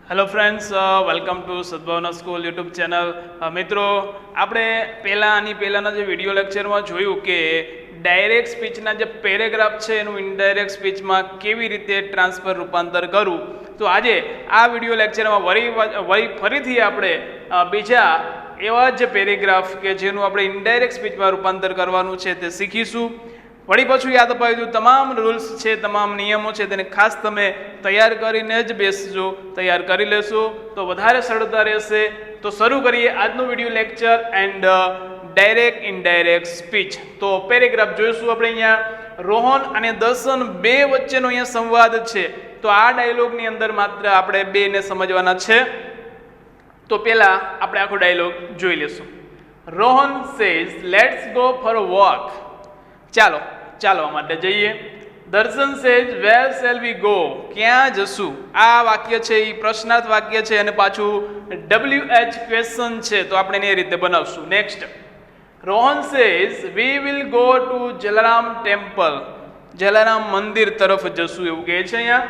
Hello friends, welcome to Sadbhavna school YouTube channel. મિત્રો, આપણે પહેલાંના જે વિડીયો લેક્ચરમાં જોયું કે ડાયરેક્ટ સ્પીચના જે પેરેગ્રાફ છે એનું ઇનડાયરેક્ટ સ્પીચમાં કેવી રીતે ટ્રાન્સફર રૂપાંતર કરવું. તો આજે આ વિડીયો લેક્ચરમાં ફરીથી આપણે બીજા એવા જ પેરેગ્રાફ કે જેનું આપણે ઇનડાયરેક્ટ સ્પીચમાં રૂપાંતર કરવાનું છે તે શીખીશું. વળી પાછું યાદ અપાવી દઉં, તમામ રૂલ્સ છે, તમામ નિયમો છે, તેને ખાસ તમે તૈયાર કરીને જ બેસજો. તૈયાર કરી લેશો તો વધારે સરળતા રહેશે. તો શરૂ કરીએ આજનું video lecture and direct indirect speech. તો પેરેગ્રાફ જોઈશું આપણે. અહીંયા રોહન અને દર્શન બે વચ્ચેનો અહીંયા સંવાદ છે. તો આ ડાયલોગની અંદર માત્ર આપણે બેને સમજવાના છે. તો પહેલા આપણે આખો ડાયલોગ જોઈ લેશું. Rohan says let's go for a walk. ચાલવા માટે જઈએ. દર્શન સેજ વેર શેલ વી ગો, ક્યાં જશું. આ વાક્ય છે એ પ્રશ્નાર્થ વાક્ય છે અને પાછું WH ક્વેશ્ચન છે, તો આપણે એને એ રીતે બનાવશું. નેક્સ્ટ, રોહન સેજ we will go to Jalaram temple, Jalaram મંદિર તરફ જશું એવું કહે છે અહીંયા.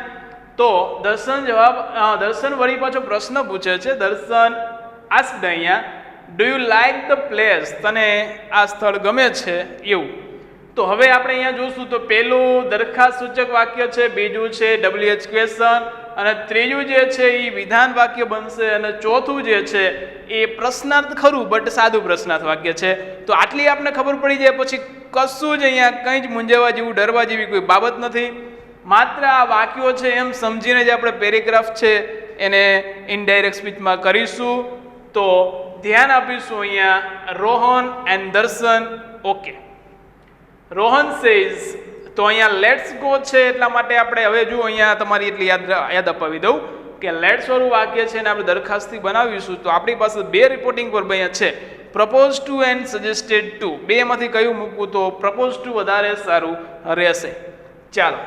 તો દર્શન વળી પાછો પ્રશ્ન પૂછે છે. દર્શન આસ્ક્ડ અહીંયા, do you like the place, તને આ સ્થળ ગમે છે એવું. તો હવે આપણે અહીંયા જોશું તો પહેલું દરખાસ્ત સૂચક વાક્ય છે, બીજું છે WH ક્વેશ્ચન અને ત્રીજું જે છે એ વિધાન વાક્ય બનશે અને ચોથું જે છે એ પ્રશ્નાર્થ ખરું બટ સાદું પ્રશ્નાર્થ વાક્ય છે. તો આટલી આપણે ખબર પડી જાય પછી કશું જ અહીંયા કંઈ જ મૂંઝવવા જેવું, ડરવા જેવી કોઈ બાબત નથી. માત્ર આ વાક્યો છે એમ સમજીને જ આપણે પેરેગ્રાફ છે એને ઇનડાયરેક્ટ સ્પીચમાં કરીશું. તો ધ્યાન આપીશું અહીંયા રોહન એન્ડ દર્શન. ઓકે, રોહન સેઝ, તો અહીંયા લેટ્સ ગો છે એટલા માટે આપણે હવે જો અહીંયા તમારી એટલી યાદ અપાવી દઉં કે લેટ્સ વાળું વાક્ય છે ને આપણે દરખાસ્તથી બનાવીશું. તો આપણી પાસે બે રિપોર્ટિંગ પર અહીંયા છે, propose to and suggested to. બેમાંથી કયું મૂકવું? તો પ્રપોઝ ટુ વધારે સારું રહેશે. ચાલો,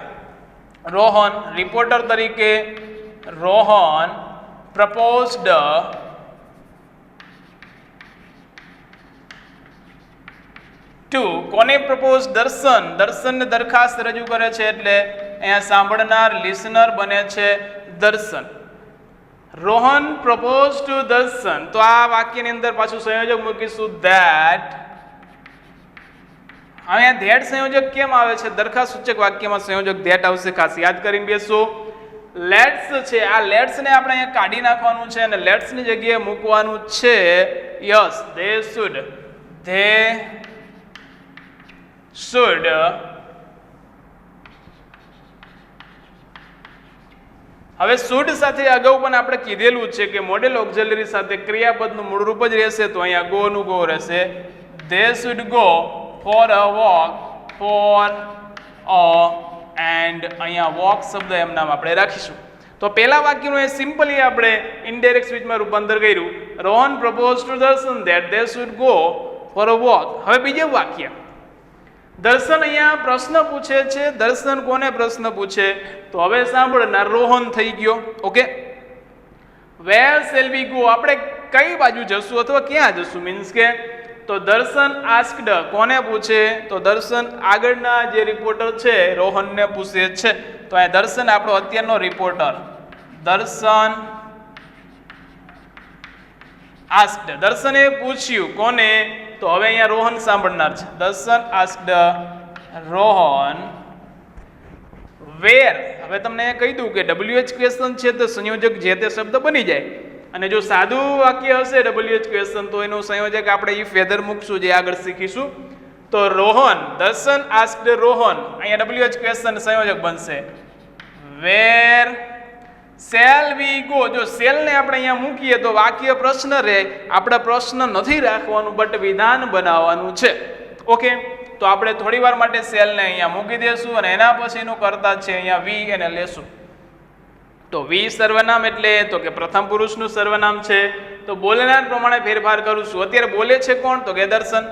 રોહન રિપોર્ટર તરીકે, રોહન પ્રપોઝડ ટુ, કોને પ્રપોઝ? દર્શનને દરખાસ્ત રજૂ કરે છે એટલે અહીંયા સાંભળનાર લિસનર બને છે દર્શન. રોહન પ્રપોઝ ટુ દર્શન. તો આ વાક્યની અંદર પાછું સંયોજક મૂકીશું ધેટ. અહીંયા ધેટ સંયોજક કેમ આવે છે? દરખાસ્ત સૂચક વાક્યમાં સંયોજક ધેટ આવશે, ખાસ યાદ કરીને બેસો. લેટ્સ છે, આ લેટ્સ ને આપણે અહીંયા કાઢી નાખવાનું છે અને લેટ્સ ની જગ્યાએ મૂકવાનું છે yes they should. They should. હવે should સાથે અગાઉ પણ આપણે કીધેલું છે કે મોડેલ ઓક્ઝિલરી સાથે ક્રિયાપદનું મૂળ રૂપ જ રહેશે. તો અહીંયા ગો નું ગો રહેશે. they should go for a walk, for a, and અહીંયા walk શબ્દ એમ નામ આપણે રાખીશું. તો પહેલા વાક્યનું એ સિમ્પલી આપણે ઇનડાયરેક્ટ સ્પીચમાં રૂપાંતર કર્યું. રોહન પ્રપોઝ ટુ દર્શન that they should go for a walk. હવે બીજું વાક્ય, દર્શન અહીંયા પ્રશ્ન પૂછે છે. દર્શન કોને પ્રશ્ન પૂછે? તો હવે સાંભળનાર રોહન થઈ ગયો. Okay, where shall we go, આપણે કઈ બાજુ જશું અથવા ક્યાં જશું, મીન્સ કે. તો દર્શન આસ્ક્ડ, કોને પૂછે? તો દર્શન આગળના જે રિપોર્ટર છે રોહનને પૂછે છે. તો અહીંયા દર્શન આપણો અત્યારનો રિપોર્ટર. દર્શન આસ્ક્ડ, દર્શને પૂછ્યું કોને? તો હવે અહીંયા રોહન સાંભળનાર છે. દર્શન આસ્ક્ડ રોહન વેર. હવે તમને કહી દઉં કે WH ક્વેશ્ચન છે તો સંયોજક જે તે શબ્દ બની જાય. અને જો સાદું વાક્ય હશે WH ક્વેશ્ચન તો એનું સંયોજક આપણે ઈ ફેધર મૂકશું, જે આગળ શીખીશું. તો રોહન, દર્શન આસ્ક્ડ રોહન, અહીંયા WH ક્વેશ્ચન સંયોજક બનશે. વેર શેલ વી ગો. જો શેલ ને આપણે અહીંયા મૂકીએ તો વાક્ય પ્રશ્ન રહે. આપણે પ્રશ્ન નથી રાખવાનું બટ વિધાન બનાવવાનું છે. ઓકે, તો આપણે થોડી વાર માટે શેલ ને અહીંયા મૂકી દેશું અને એના પછીનું કરતા છે અહીંયા વી એને લેશું. તો વી સર્વનામ એટલે તો કે પ્રથમ પુરુષનું સર્વનામ છે. તો બોલનાર પ્રમાણે ફેરફાર કરું છું. અત્યારે બોલે છે કોણ? તો કે દર્શન.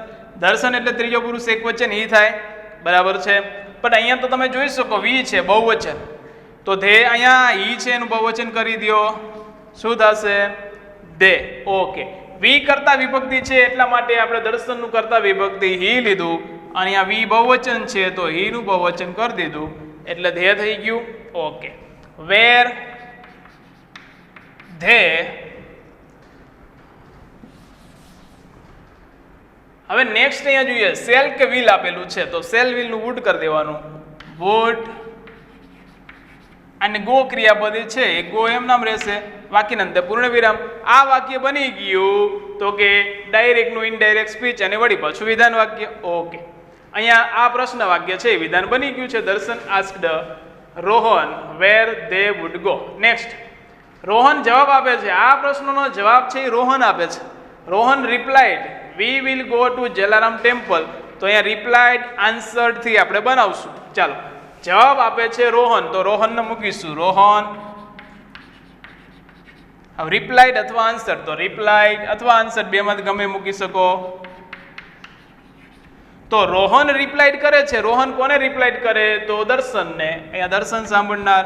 દર્શન એટલે ત્રીજો પુરુષ એકવચન ઈ થાય, બરાબર છે. પણ અહીંયા તો તમે જોઈ શકો વી છે બહુવચન. તો ધે અહીંયા ઈ છે એનું બહુવચન કરી દો. શું થશે? ધે. ઓકે, વી કરતા વિભક્તિ છે એટલા માટે આપણે દર્શનનું કરતા વિભક્તિ હી લીધું. અને અહીંયા વી બહુવચન છે તો હી નું બહુવચન કરી દીધું એટલે ધે થઈ ગયું. ઓકે, વેર ધે હવે નેક્સ્ટ અહીંયા જોઈએ સેલ કે વિલ આપેલું છે તો સેલ વિલ નું વુડ કરી દેવાનું વુડ અને ગો ક્રિયાપદ છે એ ગો એમ નામ રહેશે વાક્યના અંતે પૂર્ણ વિરામ આ વાક્ય બની ગયું તો કે ડાયરેક્ટ નું ઇનડાયરેક્ટ સ્પીચ અને વળી પાછું વિધાન વાક્ય ઓકે અહીંયા આ પ્રશ્ન વાક્ય છે વિધાન બની ગયું છે Darshan asked Rohan where they would go next Rohan જવાબ આપે છે આ પ્રશ્નનો જવાબ છે એ રોહન આપે છે Rohan replied we will go to Jalaram temple તો અહીંયા રિપ્લાઇડ આન્સર્ડ થી આપણે બનાવશું ચાલો જવાબ આપે છે રોહન તો રોહનને મૂકીશું રોહન હવે રિપ્લાઇડ અથવા આન્સર તો રિપ્લાઇડ અથવા આન્સર બેમાંથી ગમે મૂકી શકો તો રોહન રિપ્લાઇડ કરે છે રોહન કોને રિપ્લાઇડ કરે તો દર્શનને અહીંયા દર્શન સાંભળનાર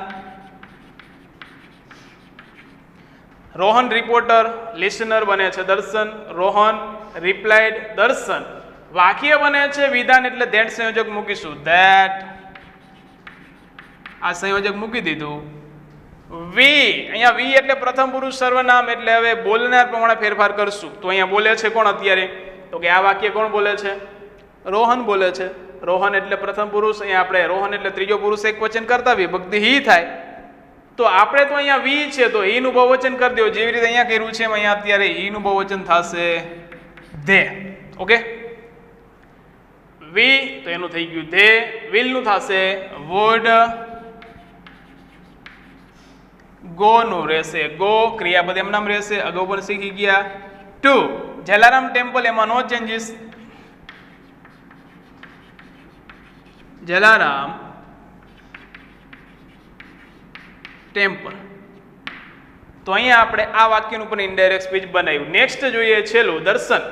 રોહન રિપોર્ટર લિસનર બને છે દર્શન રોહન રિપ્લાઇડ દર્શન વાક્ય બને છે વિધાન એટલે ધેટ સંયોજક મૂકીશું ધેટ આ સંયોજક મૂકી દીધું વી અહીંયા વી એટલે પ્રથમ પુરુષ સર્વનામ એટલે હવે બોલનાર પ્રમાણે ફેરફાર કરશું તો અહીંયા બોલે છે કોણ અત્યારે તો કે આ વાક્ય કોણ બોલે છે રોહન બોલે છે રોહન એટલે પ્રથમ પુરુષ અહીંયા આપણે રોહન એટલે ત્રીજો પુરુષ એક વચન કરતા વિભક્તિ હી થાય તો આપણે તો અહીંયા વી છે તો હી નું બહુવચન કરી દો જેવી રીતે અહીંયા કર્યું છે એમ અહીંયા અત્યારે હી નું બહુવચન થશે ધે ઓકે વી તો એનું થઈ ગયું ધે વિલ નું થશે વુડ ગો નું રહેશે ગો ક્રિયાપદ એમ નામ રહેશે અગાઉ પણ શીખી ગયા ટુ જલારામ ટેમ્પલ એમાં નો ચેન્જીસ જલારામ ટેમ્પલ તો અહીંયા આપણે આ વાક્યનું પણ ઇનડાયરેક્ટ સ્પીચ બનાવ્યું નેક્સ્ટ જોઈએ છેલ્લું દર્શન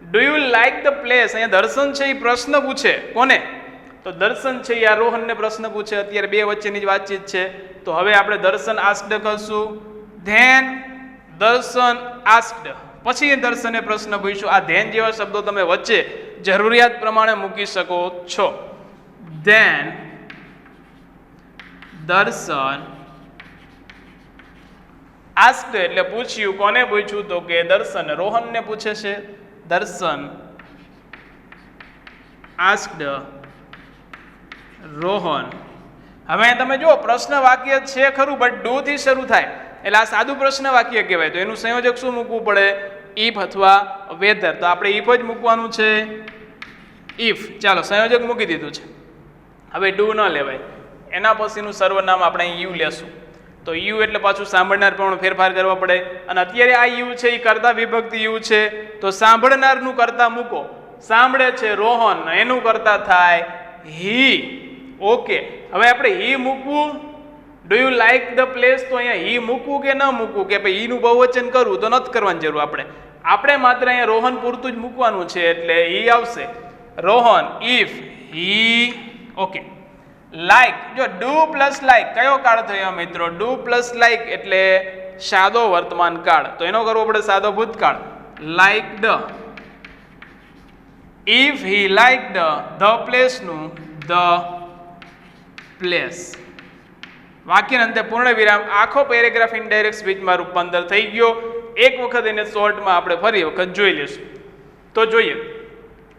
do you like the place અહીંયા દર્શન છે એ પ્રશ્ન પૂછે કોને તો દર્શન છે એ આ રોહનને પ્રશ્ન પૂછે અત્યારે બે વચ્ચેની જ વાતચીત છે તો હવે આપણે દર્શન આસ્ક્ડ કરશું ધેન દર્શન આસ્ક્ડ પછી દર્શને પ્રશ્ન પૂછ્યો આ ધેન જેવા શબ્દો તમે વચ્ચે જરૂરિયાત પ્રમાણે મૂકી શકો છો ધેન દર્શન આસ્ક્ડ એટલે પૂછ્યું કોને પૂછ્યું તો કે દર્શન રોહનને પૂછે છે દર્શન આસ્ક્ડ રોહન હવે તમે જો પ્રશ્ન વાક્ય છે ખરું બટ ડુ થી શરૂ થાય એટલે આ સાદું પ્રશ્ન વાક્ય કહેવાય તો એનું સંયોજક શું મૂકવું પડે ઇફ અથવા વેધર તો આપણે ઇફ જ મૂકવાનું છે ઇફ ચાલો સંયોજક મૂકી દીધું છે હવે ડુ ન લેવાય એના પછીનું સર્વનામ આપણે યુ લેશું તો યુ એટલે પાછું સાંભળનાર પણ ફેરફાર કરવો પડે અને અત્યારે આ યુ છે એ કરતા વિભક્તિ યુ છે તો સાંભળનારનું કરતા મૂકો સાંભળે છે રોહન એનું કરતા થાય હી ઓકે હવે આપણે હી મૂકવું do you like the place તો અહીંયા હી મૂકવું કે ન મૂકવું કે ભાઈ હીનું બહુવચન કરવું તો નથી કરવાની જરૂર આપણે માત્ર અહીંયા રોહન પૂરતું જ મૂકવાનું છે એટલે હી આવશે Rohan if he okay like જો ડુ પ્લસ લાઈક કયો કાળ થયો મિત્રો ડુ પ્લસ લાઈક એટલે સાદો વર્તમાન કાળ તો એનો કરવો પડે સાદો ભૂતકાળ લાઈકડ ઇફ હી લાઈકડ ધ પ્લેસ નું ધ પ્લેસ વાક્યના અંતે પૂર્ણ વિરામ આખો પેરેગ્રાફ ઇનડાયરેક્ટ સ્પીચમાં રૂપાંતર થઈ ગયો એક વખત એને શોર્ટમાં આપણે ફરી વખત જોઈ લઈશું તો જોઈએ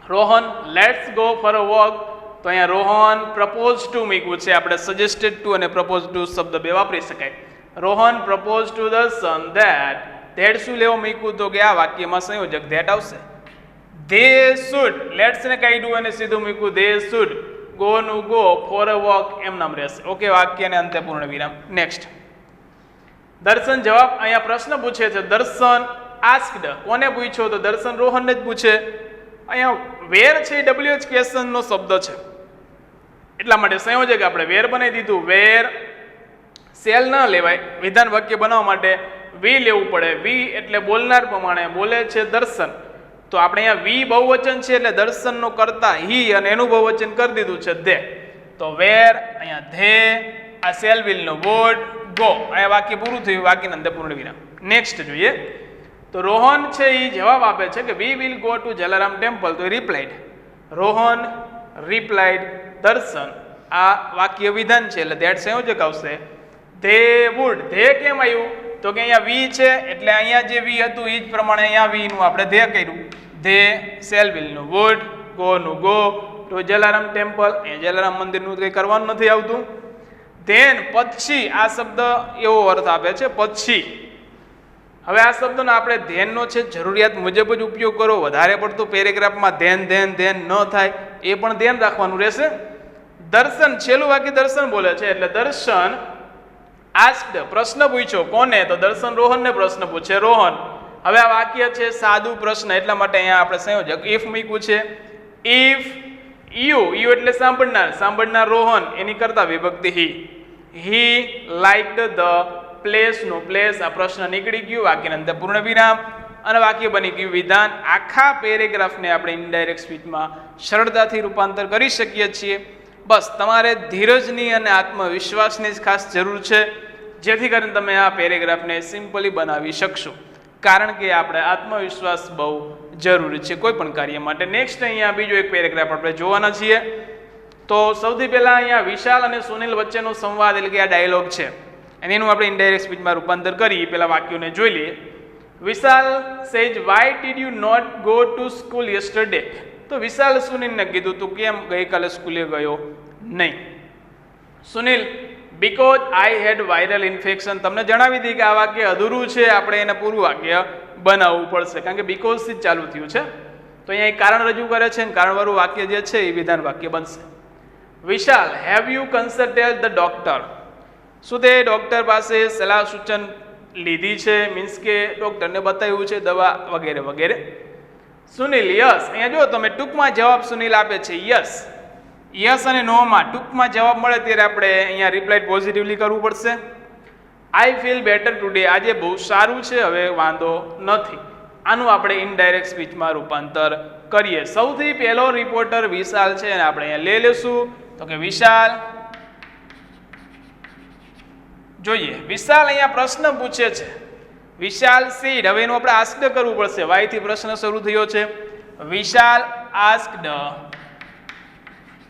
Rohan let's go for a walk તો અહીંયા રોહન પ્રપોઝ ટુ મૂક્યું છે આપણે સજેસ્ટેડ ટુ અને પ્રપોઝ ટુ શબ્દ બે વાપરી શકાય રોહન પ્રપોઝ ટુ દર્શન ધેટ શું લેવો મૂક્યું તો કે આ વાક્યમાં સંયોજક ધેટ આવશે ધે શુડ લેટ્સ ને કાઢ્યું અને સીધું મૂક્યું ધે શુડ ગો નું ગો ફોર અ વોક એમ નામ રહેશે ઓકે વાક્યને અંતે પૂર્ણ વિરામ નેક્સ્ટ દર્શન જવાબ અહીંયા પ્રશ્ન પૂછે છે દર્શન આસ્ક્ડ કોને પૂછ્યો તો દર્શન રોહનને જ પૂછે અહીંયા વેર છે WH ક્વેશ્ચન નો શબ્દ છે એટલા માટે સંયોજક આપણે વેર બનાવી દીધું વેર સેલ ન લેવાય વિધાન વાક્ય બનાવવા માટે વી લેવું પડે વી એટલે બોલનાર પ્રમાણે બોલે છે દર્શન તો આપણે અહીંયા વી બહુવચન છે એટલે દર્શનનો કરતા હી અને એનું બહુવચન કરી દીધું છે ધે તો વેર અહીંયા ધે આ shall will no would go અહીંયા વાક્ય પૂરું થયું વાક્યના અંતે પૂર્ણ વિરામ નેક્સ્ટ જોઈએ તો રોહન છે એ જવાબ આપે છે કે we will go to Jalaram temple તો રિપ્લાઇડ રોહન રિપ્લાઇડ દર્શન આ વાક્ય વિધાન છે એટલે ધેટ સંયોજક આવશે ધે વુડ. ધે કેમ આવ્યું? તો કે અહીંયા વી છે એટલે અહીંયા જે વી હતું એ જ પ્રમાણે અહીંયા વી નું આપણે ધે કર્યું. ધે સેલ વિલ નું વુડ, ગો નું ગો, તો જલારામ ટેમ્પલ, એ જલારામ મંદિરનું કંઈ કરવાનું નથી આવતું. ધેન પછી આ શબ્દ એવો અર્થ આપે છે પછી. હવે આ શબ્દનો આપણે ધ્યાનનો છે જરૂરિયાત મુજબ જ ઉપયોગ કરો. વધારે પડતું પેરેગ્રાફમાં ધ્યાન ન થાય એ પણ ધ્યાન રાખવાનું રહેશે. દર્શન, છેલ્લું વાક્ય દર્શન બોલે છે એટલે દર્શન આસ્ક્ડ, પ્રશ્ન પૂછ્યો. કોને? તો દર્શન રોહનને પ્રશ્ન પૂછે. રોહન. હવે આ વાક્ય છે સાદું પ્રશ્ન એટલા માટે અહીંયા આપણે સંયોજક ઇફ મૂક્યું છે. ઇફ યુ, યુ એટલે સાંભળનાર, સાંભળનાર રોહન, એની કરતા વિભક્તિ હી લાઇક્ડ ધ પ્લેસ નો પ્લેસ, આ પ્રશ્ન નીકળી ગયું, વાક્યના અંતે પૂર્ણ વિરામ અને વાક્ય બની ગયું વિધાન. આખા પેરેગ્રાફને આપણે ઇનડાયરેક્ટ સ્પીચમાં સરળતાથી રૂપાંતર કરી શકીએ છીએ. બસ તમારે ધીરજની અને આત્મવિશ્વાસની જ ખાસ જરૂર છે જેથી કરીને તમે આ પેરેગ્રાફને સિમ્પલી બનાવી શકશો. કારણ કે આપણે આત્મવિશ્વાસ બહુ જરૂરી છે કોઈ પણ કાર્ય માટે. નેક્સ્ટ અહીંયા બીજો એક પેરેગ્રાફ આપણે જોવાના છીએ. તો સૌથી પહેલા અહીંયા વિશાલ અને સુનિલ વચ્ચેનો સંવાદ એટલે કે આ ડાયલોગ છે એનું આપણે ઇનડાયરેક્ટ સ્પીચમાં રૂપાંતર કરી પહેલા વાક્યોને જોઈ લઈએ. Vishal says why did you not go to school yesterday. તો વિશાલ સુનિલને કીધું તું કેમ ગઈકાલે સ્કૂલે ગયો નહીં. Sunil because I had viral infection. તમને જણાવી દઈએ કે આ વાક્ય અધૂરું છે, આપણે એને પૂરું વાક્ય બનાવવું પડશે કારણ કે બીકોઝથી જ ચાલુ થયું છે. તો અહીંયા એક કારણ રજૂ કરે છે અને કારણવાળું વાક્ય જે છે એ વિધાન વાક્ય બનશે. Vishal have you consulted the doctor. શું તે ડોક્ટર પાસે સલાહ સૂચન લીધી છે? મીન્સ કે ડોક્ટરને બતાવ્યું છે દવા વગેરે વગેરે. સુનિલ યસ. અહીંયા જો તમે ટૂંકમાં જવાબ સુનિલ આપે છે યસ. યસ અને નોમાં ટૂંકમાં જવાબ મળે ત્યારે આપણે અહીંયા રિપ્લાય પોઝિટિવલી કરવું પડશે. I feel better today. આજે બહુ સારું છે, હવે વાંધો નથી. આનું આપણે ઇનડાયરેક્ટ સ્પીચમાં રૂપાંતર કરીએ. સૌથી પહેલો રિપોર્ટર વિશાલ છે અને આપણે અહીંયા લઈ લેશું. તો કે વિશાલ, જોઈએ વિશાલ અહીંયા પ્રશ્ન પૂછે છે. વિશાલ સેડ. હવે એનું આપણે આસ્ક્ડ કરવું પડશે. વાય થી પ્રશ્ન શરૂ થયો છે. વિશાલ આસ્ક્ડ.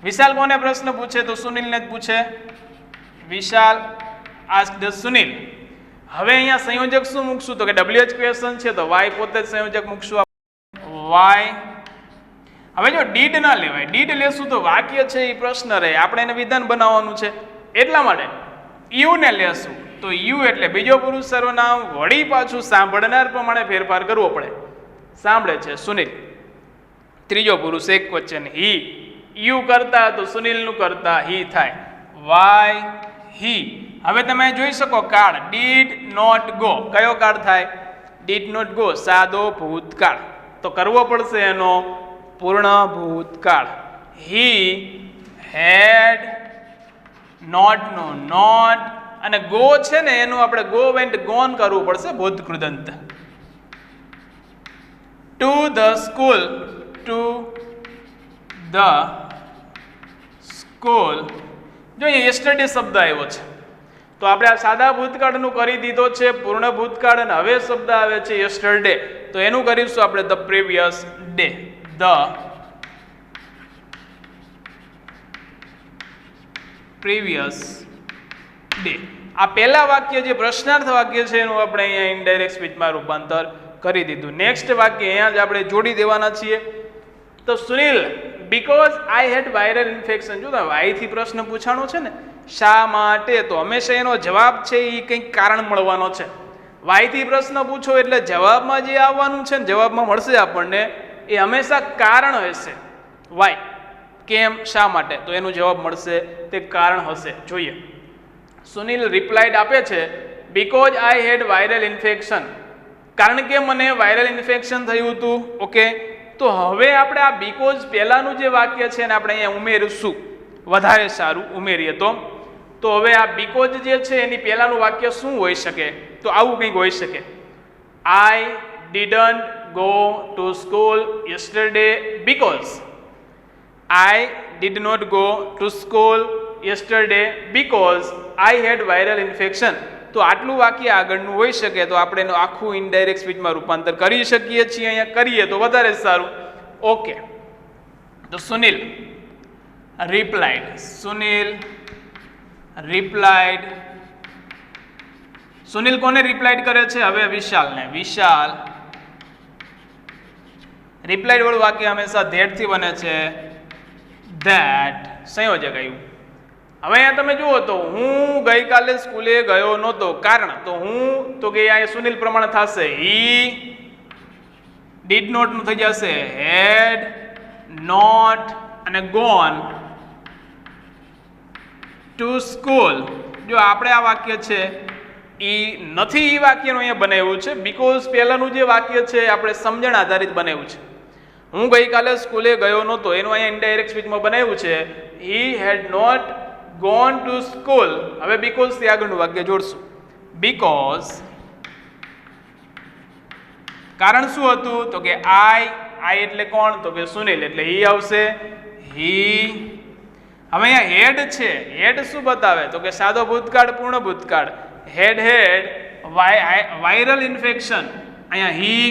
વિશાલ કોને પ્રશ્ન પૂછે? તો સુનિલને જ પૂછે. વિશાલ આસ્ક્ડ સુનિલ. હવે અહીંયા સંયોજક શું મૂકશું? તો કે WH ક્વેશ્ચન છે તો વાય પોતે જ સંયોજક મૂકશું. વાય. હવે જો ડીડ ના લેવાય, ડીડ લેશું તો વાક્ય છે એ પ્રશ્ન રહે, આપણે એને વિધાન બનાવવાનું છે. એટલા માટે યુ ને લેશું તો યુ એટલે બીજો પુરુષ સર્વનામ વળી પાછું સાંભળનાર પ્રમાણે ફેરફાર કરવો પડે. સાંભળે છે સુનિલ. ત્રીજો પુરુષ એક વચન હી. યુ કરતા તો સુનિલનું કરતા હી થાય. વાય હી. હવે તમે જોઈ શકો કાળ ડીડ નોટ ગો. કયો કાળ થાય? ડીડ નોટ ગો, સાદો ભૂતકાળ. તો કરવો પડશે એનો પૂર્ણ ભૂતકાળ. હી હેડ નોટ નો નોટ અને ગો છે ને એનું આપણે ગો વેન્ટ ગોન કરવું પડશે ભૂતકૃદંત. To the school. To the school. જો અહીંયા યસ્ટરડે શબ્દ આવ્યો છે તો આપણે આ સાદા ભૂતકાળનું કરી દીધો છે પૂર્ણ ભૂતકાળ અને હવે શબ્દ આવે છે યસ્ટરડે તો એનું કરીશું આપણે the previous day. The previous day. આ પહેલા વાક્ય જે પ્રશ્નાર્થ વાક્ય છે એનું આપણે અહીંયા ઇનડાયરેક્ટ સ્પીચમાં રૂપાંતર કરી દીધું. નેક્સ્ટ વાક્ય અહીંયા જ આપણે જોડી દેવાના છીએ. તો Sunil because I had viral infection. જો વાય થી પ્રશ્ન પૂછાણો છે ને શા માટે, તો હંમેશા એનો જવાબ છે એ કંઈક કારણ મળવાનો છે. વાય થી પ્રશ્ન પૂછો એટલે જવાબમાં જે આવવાનું છે ને જવાબમાં મળશે આપણને એ હંમેશા કારણ હશે. વાય કેમ, શા માટે, તો એનો જવાબ મળશે તે કારણ હશે. જોઈએ સુનિલ રિપ્લાઇડ આપે છે because I had viral infection. કારણ કે મને વાયરલ ઇન્ફેક્શન થયું હતું. ઓકે, તો હવે આપણે આ બીકોઝ પહેલાનું જે વાક્ય છે ને આપણે અહીંયા ઉમેરીશું, વધારે સારું ઉમેરીએ તો હવે આ બીકોઝ જે છે એની પહેલાનું વાક્ય શું હોઈ શકે? તો આવું કંઈક હોઈ શકે. આઈ didn't go to school yesterday because. I did not go to school yesterday because I had viral infection. તો આટલું વાક્ય આગળનું હોઈ શકે તો આપણે એનું આખું ઇનડાયરેક્ટ સ્પીચમાં રૂપાંતર કરી શકીએ છીએ. અહીંયા કરીએ તો વધારે સારું. ઓકે, તો સુનિલ રિપ્લાઇડ. સુનિલ રિપ્લાઇડ સુનિલ કોને રિપ્લાઇડ કરે છે? હવે વિશાલને. વિશાલ રિપ્લાઇડ વાળું વાક્ય હંમેશા ધેટ થી બને છે. ધેટ સંયોજક આવ્યું. હવે અહીંયા તમે જુઓ તો હું ગઈકાલે સ્કૂલે ગયો નહોતો. કારણ તો હું તો કે અહીંયા સુનિલ પ્રમાણે થશે હી ડીડ નોટ નું થઈ જશે હેડ નોટ અને ગોન ટુ સ્કૂલ. જો આપણે આ વાક્ય છે ઈ નથી, ઈ વાક્યનું અહીંયા બનાવ્યું છે બીકોઝ પહેલાનું જે વાક્ય છે આપણે સમજણ આધારિત બનાવ્યું છે. હું ગઈકાલે સ્કૂલે ગયો નહોતો એનું અહીંયા ઇનડાયરેક્ટ સ્પીચમાં બનાવ્યું છે he had not gone to school. હવે બીકોઝ થી આગળનું વાક્ય જોડશું. બીકોઝ કારણ શું હતું? તો કે આઈ એટલે કોણ? તો કે સુનિલ એટલે હી આવશે. હી હવે અહીંયા હેડ છે. હેડ શું બતાવે? તો કે સાદો ભૂતકાળ પૂર્ણ ભૂતકાળ. હેડ વાયરલ ઇન્ફેક્શન. અહીંયા હી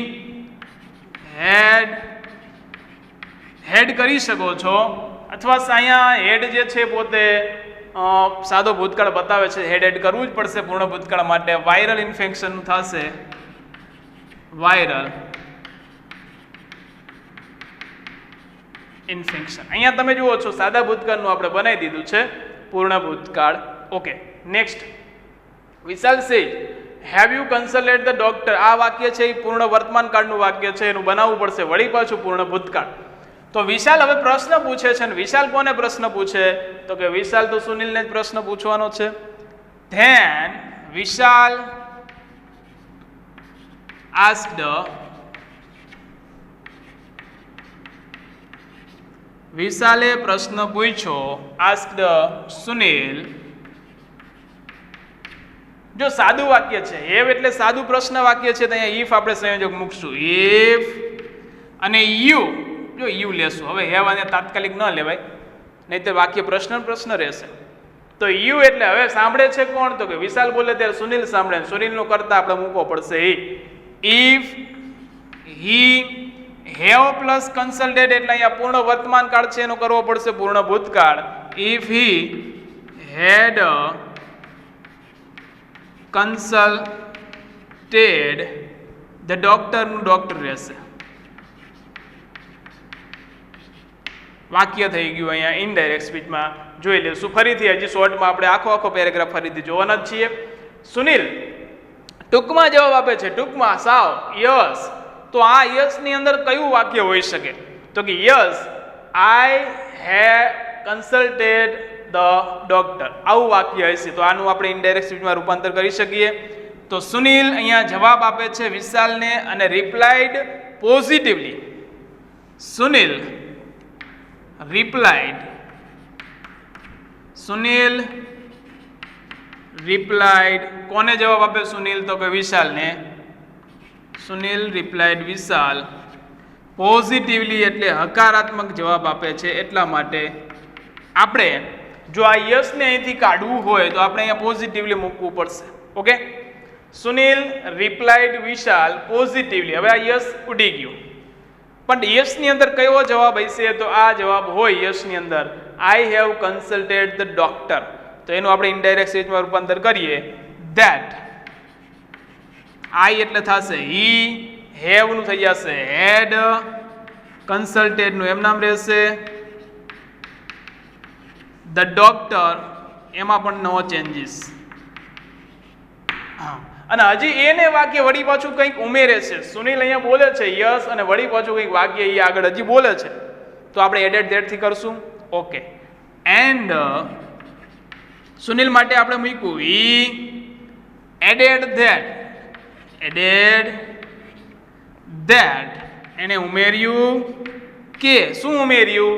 હેડ કરી શકો છો અથવા અહીંયા હેડ જે છે પોતે સાદો ભૂતકાળ બતાવે છે. હેડ કરવું જ પડશે પૂર્ણ ભૂતકાળ માટે. વાયરલ ઇન્ફેક્શન થશે વાયરલ ઇન્ફેક્શન. અહીંયા તમે જુઓ છો સાદા ભૂતકાળનું આપણે બનાવી દીધું છે પૂર્ણ ભૂતકાળ. Okay next. Vishal says have you consulted the doctor. આ વાક્ય છે એ પૂર્ણ વર્તમાન કાળનું વાક્ય છે, એનું બનાવવું પડશે વળી પાછું પૂર્ણ ભૂતકાળ. તો વિશાલ હવે પ્રશ્ન પૂછે છે ને વિશાલ કોને પ્રશ્ન પૂછે? તો કે વિશાલ તો સુનિલને જ પ્રશ્ન પૂછવાનો છે. ધેન વિશાલ asked વિશાલે પ્રશ્ન પૂછ્યો asked સુનિલ. જો સાદું વાક્ય છે હેવ એટલે સાદું પ્રશ્ન વાક્ય છે તો અહીંયા ઇફ આપણે સંયોજક મૂકશું. ઇફ અને યુ. જો યુ લેશું. હવે હેવ અને તાત્કાલિક ન લેવાય નહીં તો વાક્ય પ્રશ્ન રહેશે. તો યુ એટલે હવે સાંભળે છે કોણ? તો કે વિશાલ બોલે ત્યારે સુનિલ સાંભળે. સુનિલનો કરતા આપણે મૂકવો પડશે he. If he have plus consulted એટલે અહીંયા પૂર્ણ વર્તમાન કાળ છે એનો કરવો પડશે પૂર્ણ ભૂતકાળ. If he had consulted the doctor નું ડોક્ટર રહેશે. વાક્ય થઈ ગયું અહીંયા ઇનડાયરેક્ટ સ્પીચમાં. જોઈ લેશું ફરીથી. હજી શોર્ટમાં આપણે આખો પેરેગ્રાફ ફરીથી જોવાના જ છીએ. સુનિલ ટૂંકમાં જવાબ આપે છે. ટૂંકમાં સાવ યસ. તો આ યસ ની અંદર કયું વાક્ય હોઈ શકે? તો કે yes I have consulted the doctor. આવું વાક્ય હશે તો આનું આપણે ઇનડાયરેક્ટ સ્પીચમાં રૂપાંતર કરી શકીએ. તો સુનિલ અહીંયા જવાબ આપે છે વિશાલને અને રિપ્લાઇડ પોઝિટિવલી. સુનિલ રિપ્લાઇડ કોને જવાબ આપે સુનિલ? તો કે વિશાલને. સુનિલ રિપ્લાઇડ વિશાલ પોઝિટિવલી એટલે હકારાત્મક જવાબ આપે છે. એટલા માટે આપણે જો આ યસને અહીંથી કાઢવું હોય તો આપણે અહીંયા પોઝિટિવલી મૂકવું પડશે. ઓકે સુનિલ રિપ્લાઇડ વિશાલ પોઝિટિવલી. હવે આ યસ ઉડી ગયું પણ યસની અંદર કયો જવાબ હશે? તો આ જવાબ હોય યસની અંદર I have consulted the doctor. તો એનું આપણે ઇનડાયરેક્ટ સ્પીચમાં રૂપાંતર કરીએ. ધેટ આઈ એટલે થશે હી. હેવ નું થઈ જશે હેડ. કન્સલ્ટેડ નું એમ નામ રહેશે ધ ડોક્ટર. એમાં પણ નો ચેન્જીસ. અને હજી એને વાક્ય વળી પાછું કંઈક ઉમેરે છે. સુનિલ અહીંયા બોલે છે યસ અને વળી પાછું કંઈક વાક્ય એ આગળ હજી બોલે છે તો આપણે એડેડ ધેટ થી કરશું. ઓકે એન્ડ સુનિલ માટે આપણે મૂક્યું હી એડેડ ધેટ એને ઉમેર્યું કે શું ઉમેર્યું?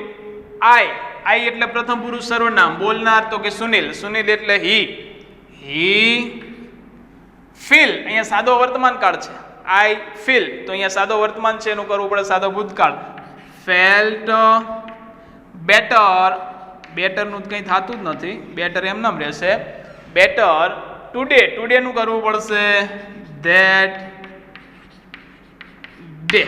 આઈ એટલે પ્રથમ પુરુષ સર્વનામ. બોલનાર તો કે સુનિલ. સુનિલ એટલે હી ફીલ. અહીંયા સાદો વર્તમાન કાળ છે આઈ ફીલ તો અહીંયા સાદો વર્તમાન છે એનું કરવું પડે સાદો ભૂતકાળ. ફેલ્ટ બેટર નું કંઈ થતું જ નથી. બેટર એમ નામ રહેશે બેટર. ટુડે નું કરવું પડશે ધેટ ડે.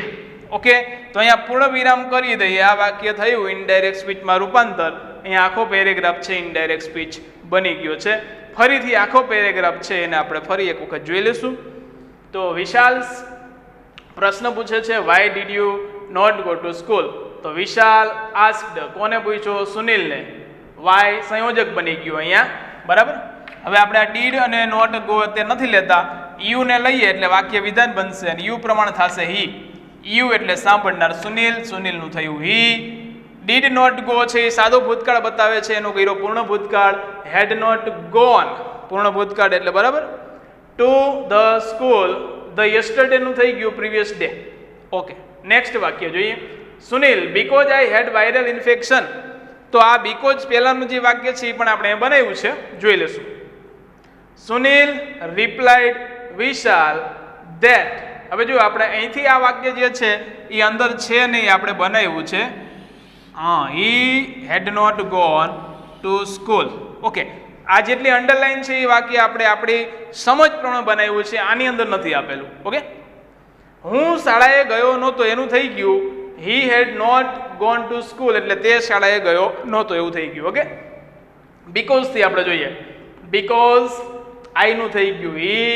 ઓકે તો અહીંયા પૂર્ણ વિરામ કરી દઈએ. આ વાક્ય થયું ઇનડાયરેક્ટ સ્પીચમાં રૂપાંતર. અહીંયા આખો પેરેગ્રાફ છે ઇનડાયરેક્ટ સ્પીચ બની ગયો છે. ફરીથી આખો પેરેગ્રાફ છે એને આપણે ફરી એક વખત જોઈ લઈશું. તો વિશાલ પ્રશ્ન પૂછે છે why did you not go to school. તો વિશાલ આસ્ક્ડ, કોને પૂછ્યો? સુનિલને. વાય સંયોજક બની ગયું અહીંયા, બરાબર. હવે આપણે આ ડીડ અને નોટ ગો તે નથી લેતા, યુ ને લઈએ એટલે વાક્ય વિધાન બનશે અને યુ પ્રમાણ થશે હી. યુ એટલે સાંભળનાર સુનિલ, સુનિલનું થયું હી. ડીડ નોટ ગો છે એ સાદો ભૂતકાળ બતાવે છે, એનો કર્યો પૂર્ણ ભૂતકાળ. હેડ નોટ ગોન પૂર્ણ ભૂતકાળ એટલે બરાબર. To the school, the yesterday નું થઈ ગયું પ્રીવિયસ ડે. ઓકે, નેક્સ્ટ વાક્ય જોઈએ. Sunil because I had viral infection. તો આ બીકોઝ પહેલાનું જે વાક્ય છે એ પણ આપણે બનાવ્યું છે, જોઈ લેશું. Sunil replied Vishal that. હવે જો આપણે અહીંથી આ વાક્ય જે છે એ અંદર છે નહીં, આપણે બનાવ્યું છે. He had not gone to school. Okay, આ જેટલી અંડરલાઈન છે એ વાક્ય આપણે આપણી સમજ પ્રમાણે બનાવ્યું છે, આની અંદર નથી આપેલું. ઓકે, હું શાળાએ ગયો નહોતો એનું થઈ ગયું he had not gone to school, એટલે તે શાળાએ ગયો નહોતો એવું થઈ ગયું. ઓકે, બીકોઝ થી આપણે જોઈએ. બીકોઝ આઈ નું થઈ ગયું હી,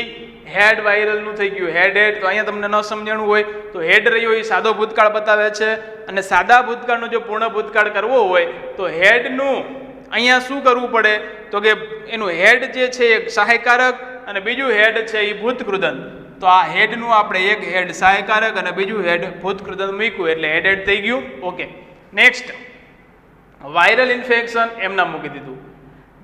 હેડ વાયરલ નું થઈ ગયું હેડ. તો અહીંયા તમને ન સમજણું હોય તો હેડ રહ્યો એ સાદો ભૂતકાળ બતાવે છે, અને સાદા ભૂતકાળનો જો પૂર્ણ ભૂતકાળ કરવો હોય તો હેડનું અહીંયા શું કરવું પડે? તો કે એનું હેડ જે છે એ સહાયકારક અને બીજું હેડ છે એ ભૂતકૃદંત. તો આ હેડનું આપણે એક હેડ સહાયકારક અને બીજું હેડ ભૂતકૃદંત મૂક્યું એટલે હેડ થઈ ગયું. ઓકે, નેક્સ્ટ વાયરલ ઇન્ફેક્શન એમના મૂકી દીધું.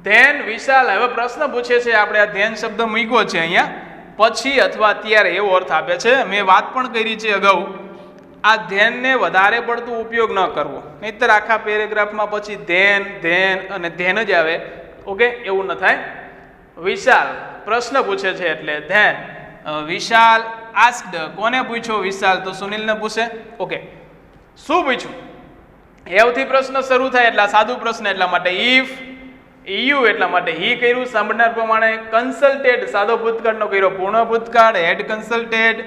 ધેન વિશાલ, હવે પ્રશ્ન પૂછે છે, આપણે આ ધેન શબ્દ મૂક્યો છે અહીંયા, પછી અથવા અત્યારે એવો અર્થ આપે છે. મેં વાત પણ કરી છે અગાઉ, આ ધેનને વધારે પડતું ઉપયોગ ન કરવો, નહીતર આખા પેરેગ્રાફમાં પછી ધેન ધેન અને ધેન જ આવે. ઓકે, એવું ન થાય. વિશાલ પ્રશ્ન પૂછે છે એટલે ધેન. વિશાલ આસ્ક્ડ, કોને પૂછ્યો? વિશાલ. તો સુનિલને પૂછે. ઓકે, શું પૂછ્યું? એવથી પ્રશ્ન શરૂ થાય એટલે સાદું પ્રશ્ન, એટલા માટે ઇફ. યુ એટલા માટે હી કર્યું સાંભળનાર પ્રમાણે. કન્સલ્ટેડ સાદો ભૂતકાળનો કર્યો પૂર્ણ ભૂતકાળ. હેડ કન્સલ્ટેડ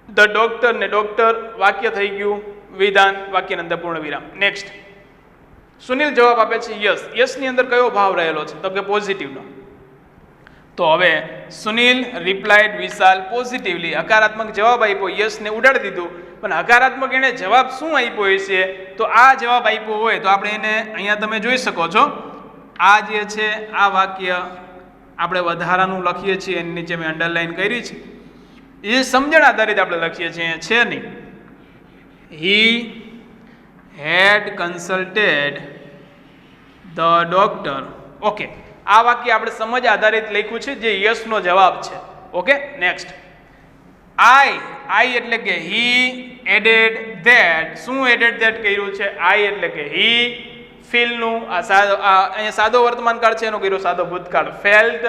ધ ડોક્ટર ને ડોક્ટર, વાક્ય થઈ ગયું વિધાન, વાક્યની અંદર પૂર્ણ વિરામ. નેક્સ્ટ સુનિલ જવાબ આપે છે યસ. યસ ની અંદર કયો ભાવ રહેલો છે? તો કે પોઝિટિવનો. તો હવે સુનિલ રિપ્લાઇડ વિશાલ પોઝિટિવલી, હકારાત્મક જવાબ આપ્યો. યસ ને ઉડાડી દીધું, પણ હકારાત્મક એને જવાબ શું આપ્યો હશે? તો આ જવાબ આપ્યો હોય તો આપણે એને અહીંયા તમે જોઈ શકો છો, આ જે છે આ વાક્ય આપણે વધારાનું લખીએ છીએ, એની નીચે મેં અંડરલાઈન કરી છે, એ સમજણ આધારિત આપણે લખીએ છીએ, છે નહીં. હી had consulted the doctor. Okay, આ વાક્ય આપણે સમજ આધારિત લખ્યું છે, જે યસનો જવાબ છે. ઓકે, નેક્સ્ટ આઈ એટલે કે હી એડેડ ધેટ. શું એડેડ ધેટ કર્યું છે? આઈ એટલે કે હી. ફીલનું અહીંયા સાદો વર્તમાન કાળ છે એનું કર્યું સાદો ભૂતકાળ. ફેલ્ટ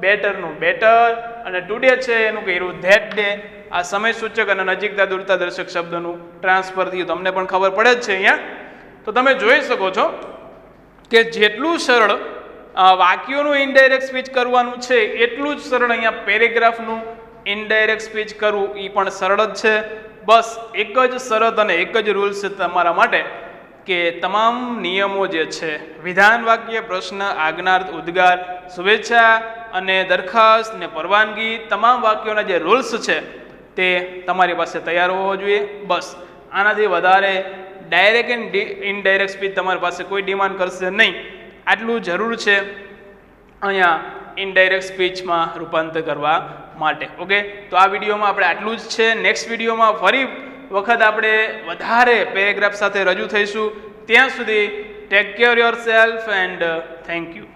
બેટરનું બેટર, અને ટુડે છે એનું કર્યું ધેટ ડે. આ સમય સૂચક અને નજીકતા દૂરતા દર્શક શબ્દનું ટ્રાન્સફર થયું, તમને પણ ખબર પડે જ છે અહીંયા. તો તમે જોઈ શકો છો કે જેટલું સરળ વાક્યોનું ઇનડાયરેક્ટ સ્પીચ કરવાનું છે એટલું જ સરળ અહીંયા પેરેગ્રાફનું ઇનડાયરેક્ટ સ્પીચ કરવું એ પણ સરળ જ છે. બસ એક જ શરત અને એક જ રૂલ્સ છે તમારા માટે કે તમામ નિયમો જે છે વિધાન વાક્ય, પ્રશ્ન, આજ્ઞાર્થ, ઉદ્ગાર, શુભેચ્છા અને દરખાસ્ત ને પરવાનગી, તમામ વાક્યોના જે રૂલ્સ છે તે તમારી પાસે તૈયાર હોવો જોઈએ. બસ આનાથી વધારે ડાયરેક્ટ એન્ડ ઇનડાયરેક્ટ સ્પીચ તમારી પાસે કોઈ ડિમાન્ડ કરશે નહીં. આટલું જરૂર છે અહીંયા ઇનડાયરેક્ટ સ્પીચમાં રૂપાંતર કરવા માટે. ઓકે, તો આ વિડીયોમાં આપણે આટલું જ છે. નેક્સ્ટ વિડીયોમાં ફરી વખત આપણે વધારે પેરેગ્રાફ સાથે રજૂ થઈશું. ત્યાં સુધી take care yourself and thank you.